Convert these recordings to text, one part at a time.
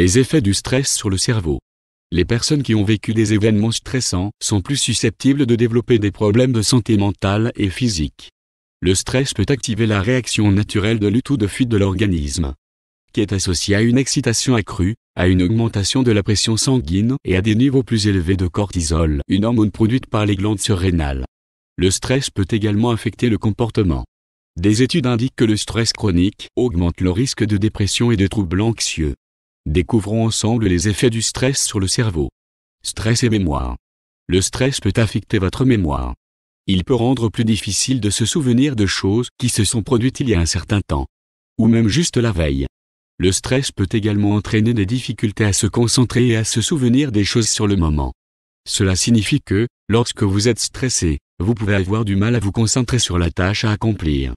Les effets du stress sur le cerveau. Les personnes qui ont vécu des événements stressants sont plus susceptibles de développer des problèmes de santé mentale et physique. Le stress peut activer la réaction naturelle de lutte ou de fuite de l'organisme, qui est associée à une excitation accrue, à une augmentation de la pression sanguine et à des niveaux plus élevés de cortisol, une hormone produite par les glandes surrénales. Le stress peut également affecter le comportement. Des études indiquent que le stress chronique augmente le risque de dépression et de troubles anxieux. Découvrons ensemble les effets du stress sur le cerveau. Stress et mémoire. Le stress peut affecter votre mémoire. Il peut rendre plus difficile de se souvenir de choses qui se sont produites il y a un certain temps, ou même juste la veille. Le stress peut également entraîner des difficultés à se concentrer et à se souvenir des choses sur le moment. Cela signifie que, lorsque vous êtes stressé, vous pouvez avoir du mal à vous concentrer sur la tâche à accomplir,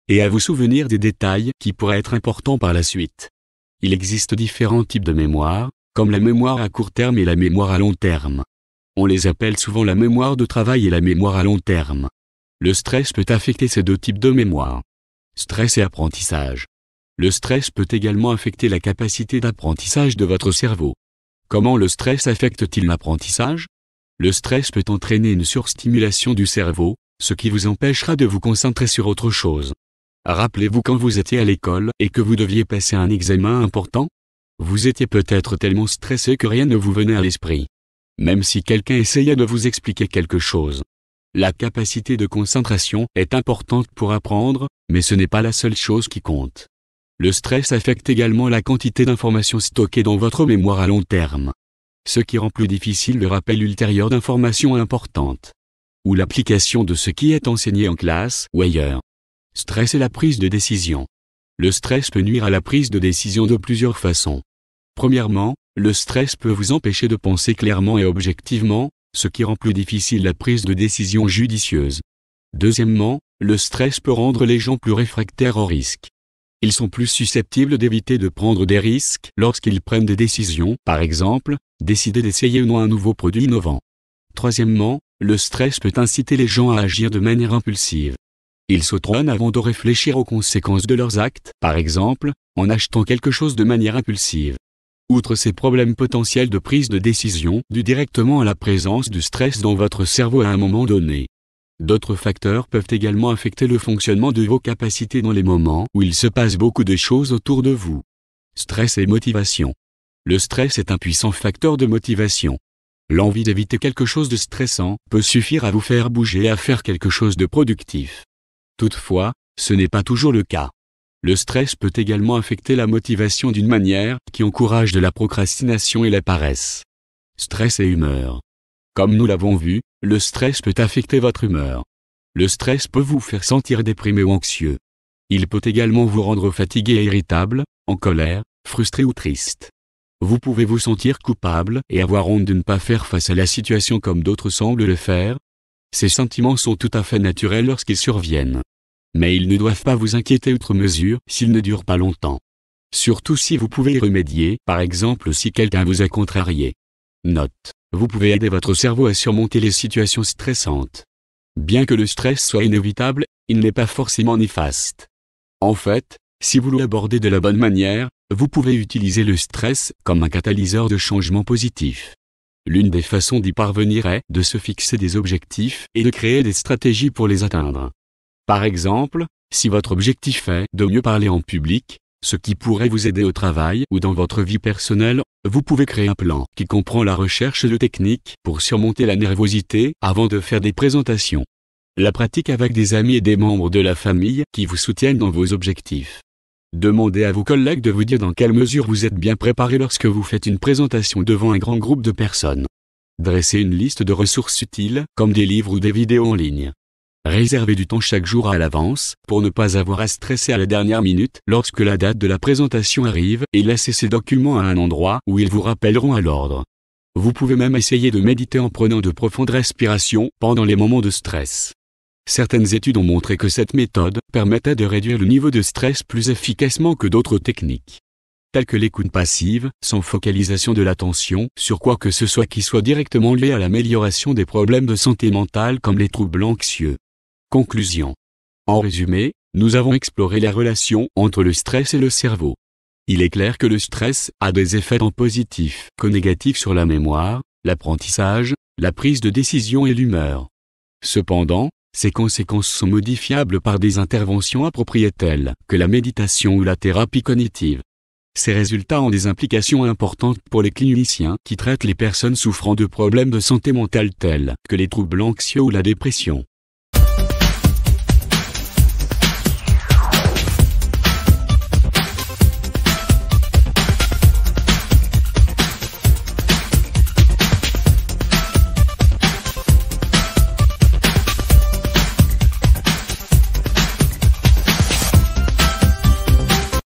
et à vous souvenir des détails qui pourraient être importants par la suite. Il existe différents types de mémoire, comme la mémoire à court terme et la mémoire à long terme. On les appelle souvent la mémoire de travail et la mémoire à long terme. Le stress peut affecter ces deux types de mémoire. Stress et apprentissage. Le stress peut également affecter la capacité d'apprentissage de votre cerveau. Comment le stress affecte-t-il l'apprentissage ? Le stress peut entraîner une surstimulation du cerveau, ce qui vous empêchera de vous concentrer sur autre chose. Rappelez-vous quand vous étiez à l'école et que vous deviez passer un examen important ? Vous étiez peut-être tellement stressé que rien ne vous venait à l'esprit, même si quelqu'un essayait de vous expliquer quelque chose. La capacité de concentration est importante pour apprendre, mais ce n'est pas la seule chose qui compte. Le stress affecte également la quantité d'informations stockées dans votre mémoire à long terme, ce qui rend plus difficile le rappel ultérieur d'informations importantes, ou l'application de ce qui est enseigné en classe ou ailleurs. Stress et la prise de décision. Le stress peut nuire à la prise de décision de plusieurs façons. Premièrement, le stress peut vous empêcher de penser clairement et objectivement, ce qui rend plus difficile la prise de décision judicieuse. Deuxièmement, le stress peut rendre les gens plus réfractaires au risque. Ils sont plus susceptibles d'éviter de prendre des risques lorsqu'ils prennent des décisions, par exemple, décider d'essayer ou non un nouveau produit innovant. Troisièmement, le stress peut inciter les gens à agir de manière impulsive. Ils sautonnent avant de réfléchir aux conséquences de leurs actes, par exemple, en achetant quelque chose de manière impulsive. Outre ces problèmes potentiels de prise de décision dus directement à la présence du stress dans votre cerveau à un moment donné, d'autres facteurs peuvent également affecter le fonctionnement de vos capacités dans les moments où il se passe beaucoup de choses autour de vous. Stress et motivation. Le stress est un puissant facteur de motivation. L'envie d'éviter quelque chose de stressant peut suffire à vous faire bouger et à faire quelque chose de productif. Toutefois, ce n'est pas toujours le cas. Le stress peut également affecter la motivation d'une manière qui encourage de la procrastination et la paresse. Stress et humeur. Comme nous l'avons vu, le stress peut affecter votre humeur. Le stress peut vous faire sentir déprimé ou anxieux. Il peut également vous rendre fatigué et irritable, en colère, frustré ou triste. Vous pouvez vous sentir coupable et avoir honte de ne pas faire face à la situation comme d'autres semblent le faire. Ces sentiments sont tout à fait naturels lorsqu'ils surviennent. Mais ils ne doivent pas vous inquiéter outre mesure s'ils ne durent pas longtemps. Surtout si vous pouvez y remédier, par exemple si quelqu'un vous a contrarié. Note: vous pouvez aider votre cerveau à surmonter les situations stressantes. Bien que le stress soit inévitable, il n'est pas forcément néfaste. En fait, si vous l'abordez de la bonne manière, vous pouvez utiliser le stress comme un catalyseur de changement positif. L'une des façons d'y parvenir est de se fixer des objectifs et de créer des stratégies pour les atteindre. Par exemple, si votre objectif est de mieux parler en public, ce qui pourrait vous aider au travail ou dans votre vie personnelle, vous pouvez créer un plan qui comprend la recherche de techniques pour surmonter la nervosité avant de faire des présentations. La pratique avec des amis et des membres de la famille qui vous soutiennent dans vos objectifs. Demandez à vos collègues de vous dire dans quelle mesure vous êtes bien préparé lorsque vous faites une présentation devant un grand groupe de personnes. Dressez une liste de ressources utiles, comme des livres ou des vidéos en ligne. Réservez du temps chaque jour à l'avance, pour ne pas avoir à stresser à la dernière minute lorsque la date de la présentation arrive, et laissez ces documents à un endroit où ils vous rappelleront à l'ordre. Vous pouvez même essayer de méditer en prenant de profondes respirations pendant les moments de stress. Certaines études ont montré que cette méthode permettait de réduire le niveau de stress plus efficacement que d'autres techniques, telles que l'écoute passive, sans focalisation de l'attention sur quoi que ce soit qui soit directement lié à l'amélioration des problèmes de santé mentale comme les troubles anxieux. Conclusion. En résumé, nous avons exploré la relation entre le stress et le cerveau. Il est clair que le stress a des effets tant positifs que négatifs sur la mémoire, l'apprentissage, la prise de décision et l'humeur. Cependant, ces conséquences sont modifiables par des interventions appropriées telles que la méditation ou la thérapie cognitive. Ces résultats ont des implications importantes pour les cliniciens qui traitent les personnes souffrant de problèmes de santé mentale tels que les troubles anxieux ou la dépression.